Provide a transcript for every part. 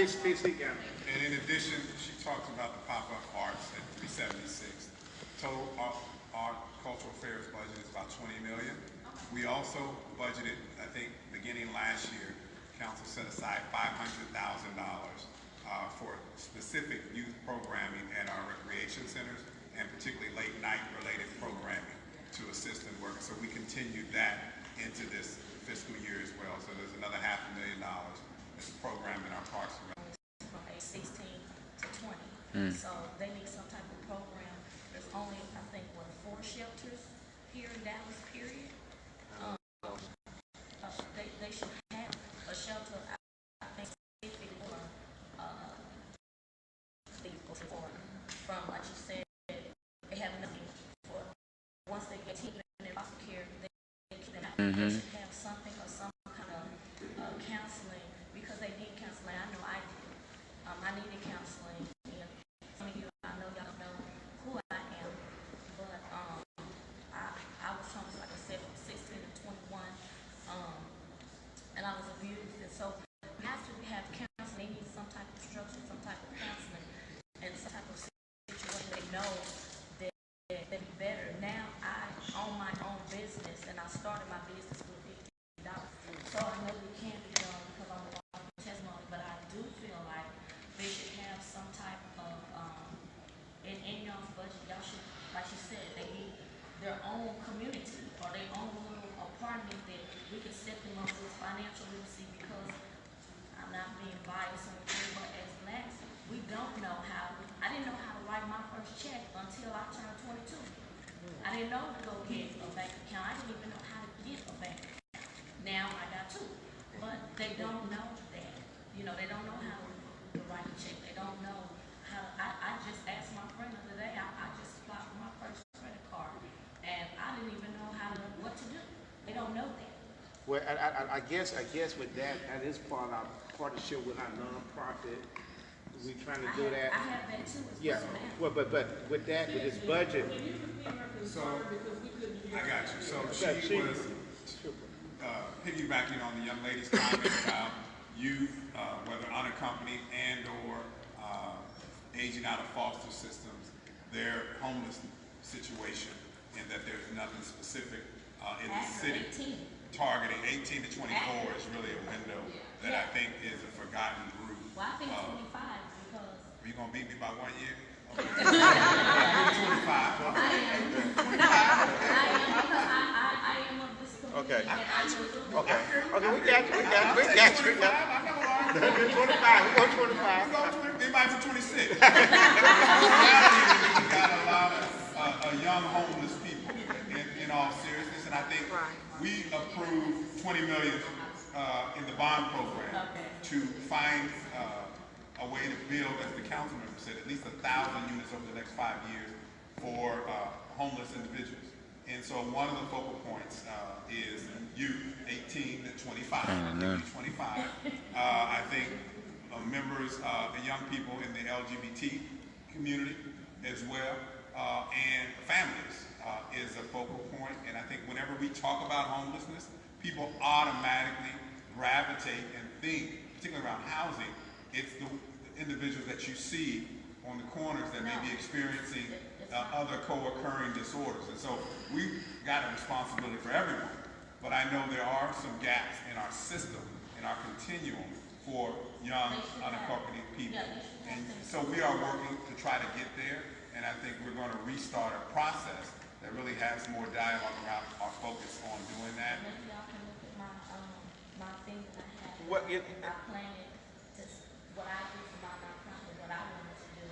And in addition, she talks about the pop-up arts at 376. Total art cultural affairs budget is about $20 million. We also budgeted, I think, beginning last year, council set aside $500,000 for specific youth programming at our recreation centers, and particularly late night related programming to assist in work. So we continued that into this fiscal year as well. So there's another $500,000 that's programmed in our parks and rec. From age 16 to 20. So they need some type of program. There's only, I think, 4 shelters here in Dallas, period. They should have a shelter, I think, specific for from, like you said, they have nothing for, once they get taken in foster care, they should have something or some kind of counseling, because they need counseling. I know I did. I needed counseling. And some of you, I know y'all don't know who I am, but I was homeless, like I said, from 16 to 21, and I was abused. And so we have to have counseling. They need some type of structure, some type of counseling, and some type of situation they know that they'd be better. Now I own my own business, and I started my business with $50. So I know it can be done because I'm a walking testimony, but I do feel like they should have some type of, in y'all's budget, y'all should, like you said, they need their own community or their own little apartment that we can set them up with financial literacy, because I'm not being biased or anything, but as blacks, we don't know how. I didn't know how to write my first check until I turned 22. I didn't know to go get a bank account. I didn't even know how to get a bank account. Now I got 2, but they don't know that. You know, they don't know how to write a check. They don't know how. I just asked my friend the other day. I just applied for my first credit card, and I didn't even know what to do. They don't know that. Well, I guess with that is part of our partnership with our nonprofit. We trying to do that. I have that too. Yeah. Well, but with that, with this budget. So I got you. So she was piggybacking on the young lady's comment about youth, whether unaccompanied and or aging out of foster systems, their homeless situation, and that there's nothing specific in the city. 18. Targeting 18 to 24 is really a window that I think is a forgotten group. Well, I think 25 because. Are you gonna beat me by 1 year? Okay. 25. I am of this community. Okay. Okay, we got you. We got you. 25. We go 25. They might be 26. The reality is we got a lot of young homeless people. In all seriousness, and I think we approved $20 million in the bond program to find a way to build, as the councilman said, at least 1,000 units over the next 5 years for homeless individuals. And so one of the focal points is youth, 18 to 25. 25. I think members, the young people in the LGBT community as well, and families is a focal point. And I think whenever we talk about homelessness, people automatically gravitate and think, particularly around housing, it's the individuals that you see on the corners that may be experiencing other co-occurring disorders. And so we've got a responsibility for everyone. But I know there are some gaps in our system, in our continuum for young, unaccompanied people. And so we are working to try to get there. And I think we're going to restart a process that really has more dialogue around our focus on doing that. Maybe y'all can look at my thing that I have. What I planned what I do for my nonprofit, what I wanted to do.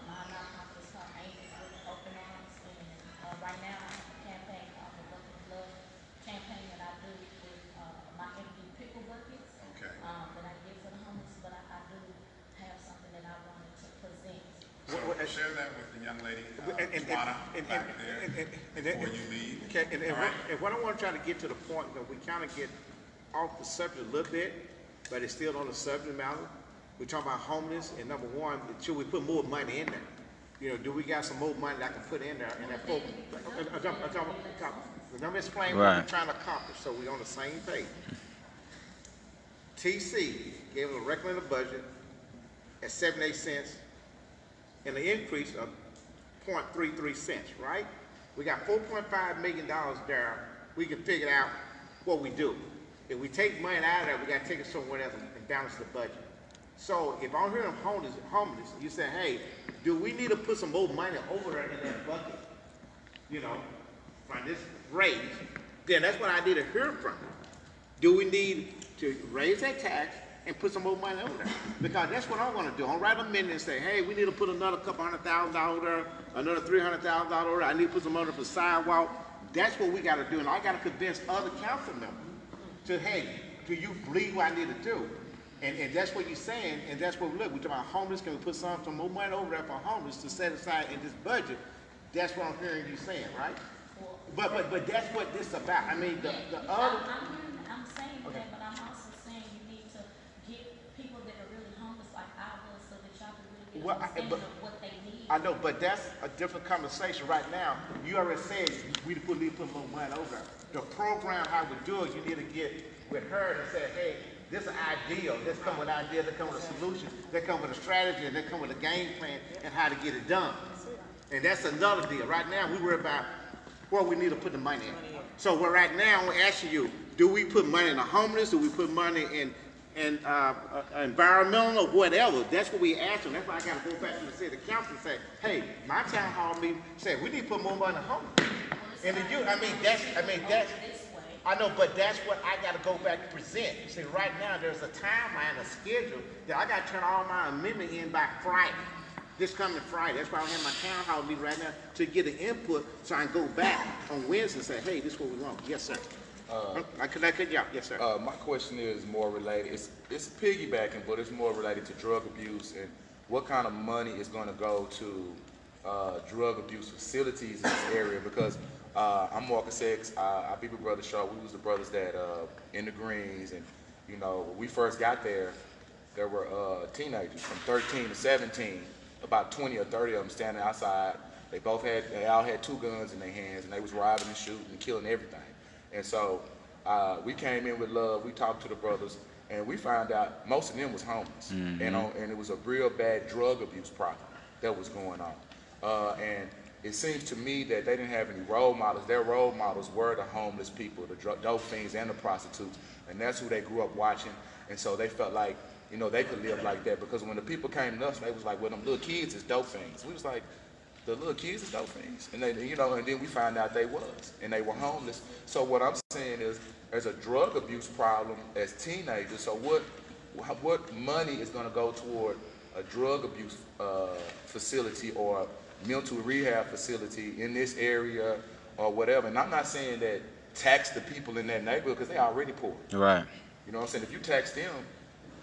My nonprofit is called Angels with Open Arms, and right now I have a campaign called the Bucket Blood campaign that I do with my empty pickle buckets. Okay. That I give for the homeless, but I do have something that I wanted to present. So share that with the young lady, Juana, back there, before you leave. Okay, and what I want to try to get to the point that we kind of get off the subject a little bit, but it's still on the subject matter. We're talking about homeless, and number one, should we put more money in there? You know, do we got some more money that I can put in there? And that let me explain what we're trying to accomplish, so we're on the same page. TC gave us a recommended budget at 78 cents and an increase of 0.33 cents, right? We got $4.5 million there. We can figure out what we do. If we take money out of there, we got to take it somewhere else and balance the budget. So if I'm hearing homeless, you say, hey, do we need to put some more money over there in that bucket, you know, from this raise? Then that's what I need to hear from you. Do we need to raise that tax and put some more money over there? Because that's what I want to do. I'll write a minute and say, hey, we need to put another couple $100,000 there, another $300,000 there. I need to put some money for sidewalk. That's what we got to do. And I got to convince other council members to, hey, do you believe what I need to do? And that's what you're saying, and that's what we look. We're talking about homeless. Can we put some more money over there for homeless to set aside in this budget? That's what I'm hearing you saying, right? But that's what this is about. I mean, the other. I'm saying that, but I'm also saying you need to get people that are really homeless like I was, so that y'all can really get understanding of what they need. I know, but that's a different conversation right now. You already said we need to put more money over there. The program, how we do it, you need to get with her and say, hey, this is an ideal. This come with an idea, they come with a solution, they come with a strategy, and they come with a game plan and how to get it done. And that's another deal. Right now, we worry about where we need to put the money in. So right now, we're asking you, do we put money in the homeless? Do we put money in environmental or whatever? That's what we ask them. That's why I got to go back to the city council and say, hey, my town hall meeting said we need to put more money in the homeless. And the youth, that's, I know, but that's what I got to go back and present. You see, right now there's a timeline, a schedule that I got to turn all my amendment in by Friday. This coming Friday. That's why I have my town hall meeting right now to get the input so I can go back on Wednesday and say, hey, this is what we want. Yes, sir. I could y'all. Yes, sir. My question is more related. It's piggybacking, but it's more related to drug abuse and what kind of money is going to go to drug abuse facilities in this area. Because I'm Marcus X. Our people brother Shaw. We was the brothers that in the Greens, and you know when we first got there were teenagers from 13 to 17, about 20 or 30 of them standing outside. They all had 2 guns in their hands, and they was robbing and shooting and killing everything. And so we came in with love. We talked to the brothers, and we found out most of them was homeless, and it was a real bad drug abuse problem that was going on. And it seems to me that they didn't have any role models. Their role models were the homeless people, the dope fiends, and the prostitutes, and that's who they grew up watching. And so they felt like, you know, they could live like that, because when the people came to us, they was like, well, them little kids is dope fiends. We was like, the little kids is dope fiends. And they, you know, and then we found out they was, and they were homeless. So what I'm saying is, there's a drug abuse problem as teenagers. So what money is going to go toward a drug abuse facility or mental rehab facility in this area or whatever? And I'm not saying that tax the people in that neighborhood, because they already poor. Right. You know what I'm saying? If you tax them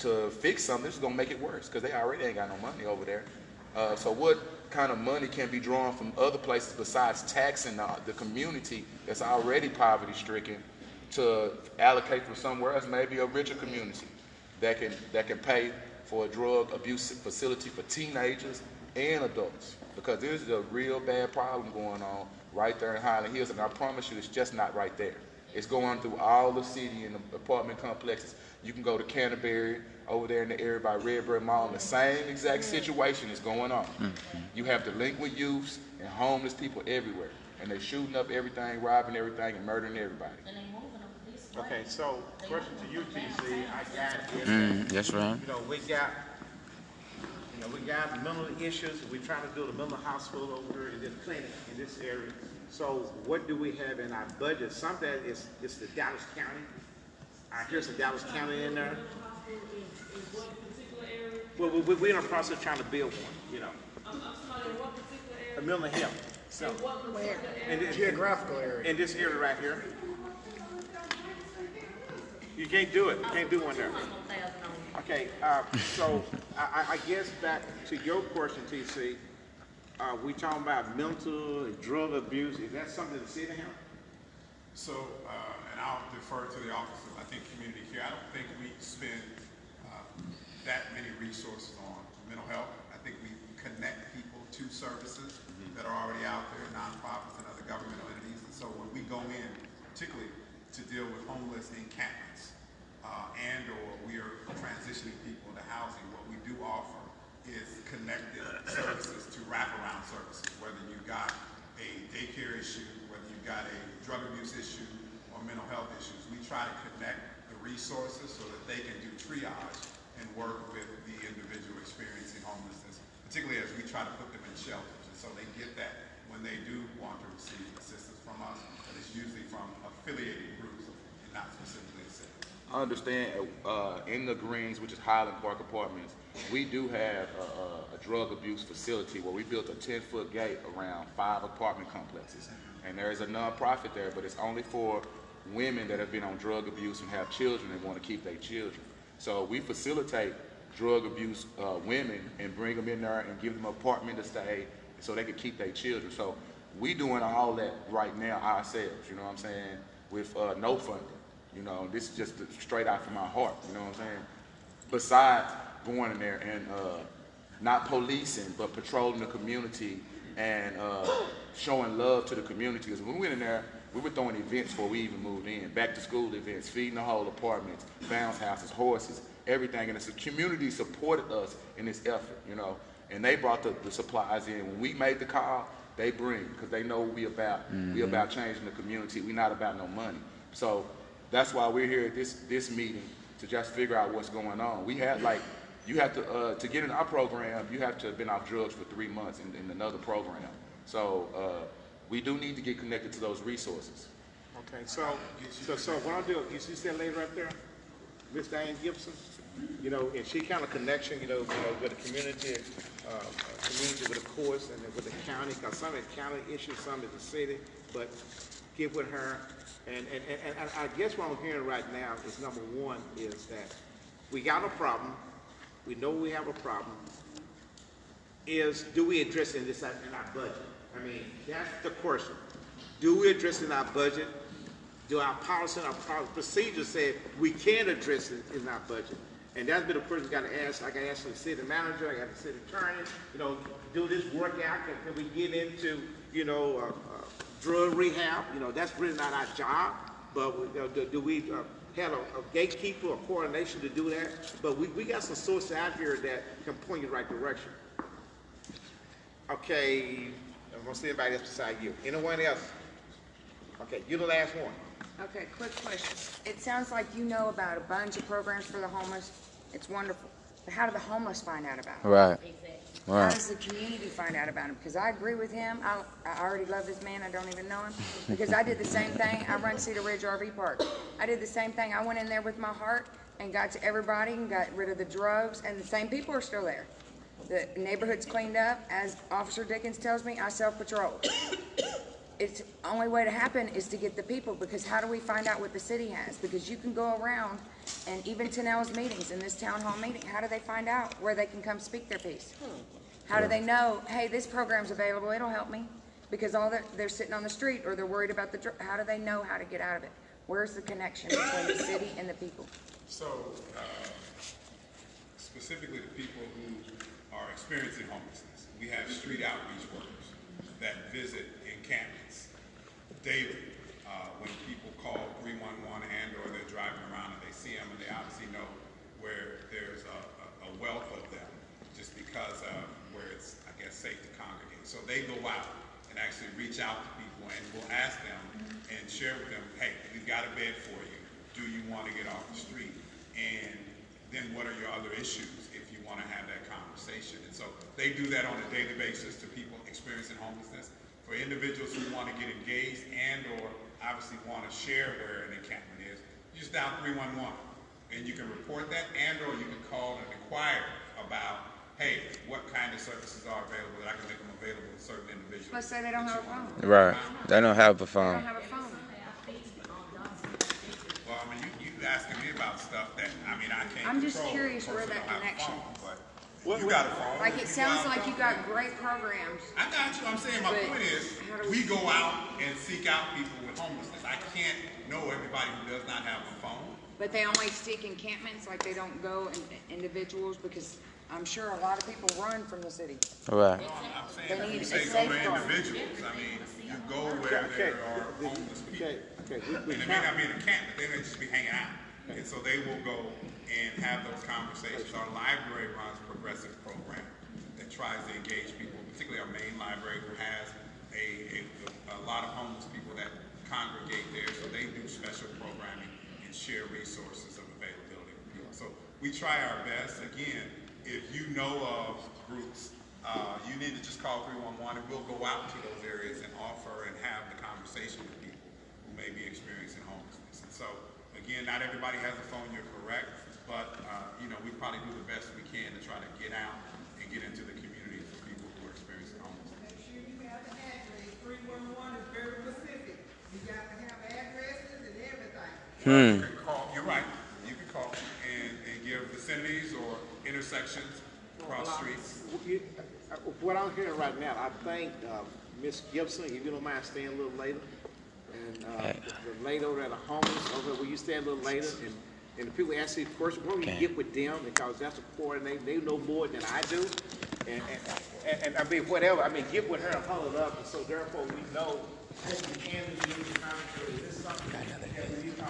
to fix something, this is gonna make it worse, because they already ain't got no money over there. So what kind of money can be drawn from other places besides taxing the community that's already poverty stricken to allocate from somewhere else, maybe a richer community that can pay for a drug abuse facility for teenagers and adults? Because there's a real bad problem going on right there in Highland Hills, and I promise you, it's just not right there. It's going through all the city and the apartment complexes. You can go to Canterbury, over there in the area by Redbird Mall, and the same exact situation is going on. You have delinquent youths and homeless people everywhere, and they're shooting up everything, robbing everything, and murdering everybody. And they moving them this way. Okay, so question to you, TC, I got is, That's right. we got mental issues. We're trying to build a mental hospital over here in this clinic in this area. So what do we have in our budget? Some of that is the Dallas County. I hear some Dallas County in there. Well, we're in the process of trying to build one, you know. A mental health. So, in this geographical area. In this area right here. You can't do it. You can't do one there. Okay, so I guess back to your question, TC. We talking about mental and drug abuse. Is that something the city handle? So, and I'll defer to the officers. I think community care. I don't think we spend that many resources on mental health. I think we connect people to services that are already out there, nonprofits and other governmental entities. And so when we go in, particularly to deal with homeless encampments, and or we are transitioning people into housing, what we do offer is connected services to wraparound services, whether you've got a daycare issue, whether you've got a drug abuse issue or mental health issues. We try to connect the resources so that they can do triage and work with the individual experiencing homelessness, particularly as we try to put them in shelters. And so they get that when they do want to receive assistance from us, but it's usually from affiliated groups and not specifically a city. I understand in the Greens, which is Highland Park Apartments, we do have a drug abuse facility where we built a 10-foot gate around 5 apartment complexes. And there is a nonprofit there, but it's only for women that have been on drug abuse and have children and want to keep their children. So we facilitate drug abuse women and bring them in there and give them an apartment to stay so they can keep their children. So we doing all that right now ourselves, you know what I'm saying, with no funding. You know, this is just straight out from my heart, you know what I'm saying? Besides going in there and not policing, but patrolling the community and showing love to the community. Because when we went in there, we were throwing events before we even moved in. Back to school events, feeding the whole apartments, bounce houses, horses, everything. And the community supported us in this effort, you know. And they brought the supplies in. When we made the call, they bring, because they know what we about. We about changing the community. We not about no money. So that's why we're here at this meeting, to just figure out what's going on. We had, like, you have to get in our program, you have to have been off drugs for 3 months in another program. So we do need to get connected to those resources. Okay, so what I'll do, you see that lady right there, Miss Diane Gibson? You know, and she kind of connection, you know, with the community, with the courts and with the county, because some of the county issues, some of the city, but get with her. And I guess what I'm hearing right now is, number one, is that we got a problem. We know we have a problem. Do we address it in our budget? I mean, that's the question. Do we address it in our budget? Do our policy and our procedures say we can address it in our budget? And that's been the question we got to ask. I got to ask the city manager, I got the city attorney, you know, do this work out? Can we get into, you know, drug rehab? You know, that's really not our job, but do we have a gatekeeper or coordination to do that? But we got some sources out here that can point you in the right direction. Okay, I'm going to see anybody else beside you. Anyone else? Okay, you're the last one. Okay, quick question. It sounds like you know about a bunch of programs for the homeless. It's wonderful. But how do the homeless find out about it? Right. How Right. does the community find out about him? Because I agree with him. I already love this man. I don't even know him. Because I did the same thing. I run Cedar Ridge RV Park. I did the same thing. I went in there with my heart and got to everybody and got rid of the drugs, and the same people are still there. The neighborhood's cleaned up. As Officer Dickens tells me, I self-patrol. It's the only way to happen is to get the people, because how do we find out what the city has? Because you can go around, and even Tenell's meetings, in this town hall meeting, how do they find out where they can come speak their piece? How do they know, hey, this program's available, it'll help me? Because they're sitting on the street, or they're worried about how do they know how to get out of it? Where's the connection between the city and the people? So, specifically the people who are experiencing homelessness, we have street outreach workers that visit encampments daily. When people call 311 and or they're driving around and they see them, and they obviously know where there's a wealth of them, just because where it's, I guess, safe to congregate. So they go out and actually reach out to people, and we'll ask them and share with them, hey, we've got a bed for you. Do you want to get off the street? And then what are your other issues if you want to have that conversation? And so they do that on a daily basis to people experiencing homelessness. For individuals who want to get engaged and or obviously want to share where an encampment is, you just dial 311 and you can report that, and or you can call and inquire about, hey, what kind of services are available that I can make them available to certain individuals. Let's say they don't have a phone. Right. They don't have a They phone. don't have a phone. Well, I mean, you asking me about stuff that, I mean, I can't I'm just control. curious where Person that don't have a connection phone, but you got a phone. Like, it sounds like you got great programs. I got you. I'm saying my But point is, how do we go out and seek out people with homelessness. I can't know everybody who does not have a phone. But they only seek encampments, like they don't go in individuals, because I'm sure a lot of people run from the city. Right. I'm saying They if need you a say go safe to zone. individuals, I mean, you go where there are homeless people. Okay. And it may not be in a camp, but they may just be hanging out. And so they will go and have those conversations. Our library runs a progressive program that tries to engage people, particularly our main library, who has a lot of homeless people that congregate there. So they do special programming and share resources of availability for people. So we try our best. Again, if you know of groups, you need to just call 311 and we'll go out to those areas and offer and have the conversation with people who may be experiencing homelessness. And so, again, not everybody has a phone, you're correct, but you know, we probably do the best we can to try to get out and get into the communities of people who are experiencing homelessness. Make sure you have the address. 311 is very specific. You got to have addresses and everything. You can call, you're right, you can call and give vicinities or intersections across streets. What I'm hearing right now, I think Ms. Gibson, if you don't mind staying a little later, and the lady over at the homeless, over where you stay a little later, and the people ask you first, where you get with them, because that's a coordinator, they know more than I do, and I mean, whatever, I mean, get with her and huddle up, and so therefore we know what we can do, is this something that we need to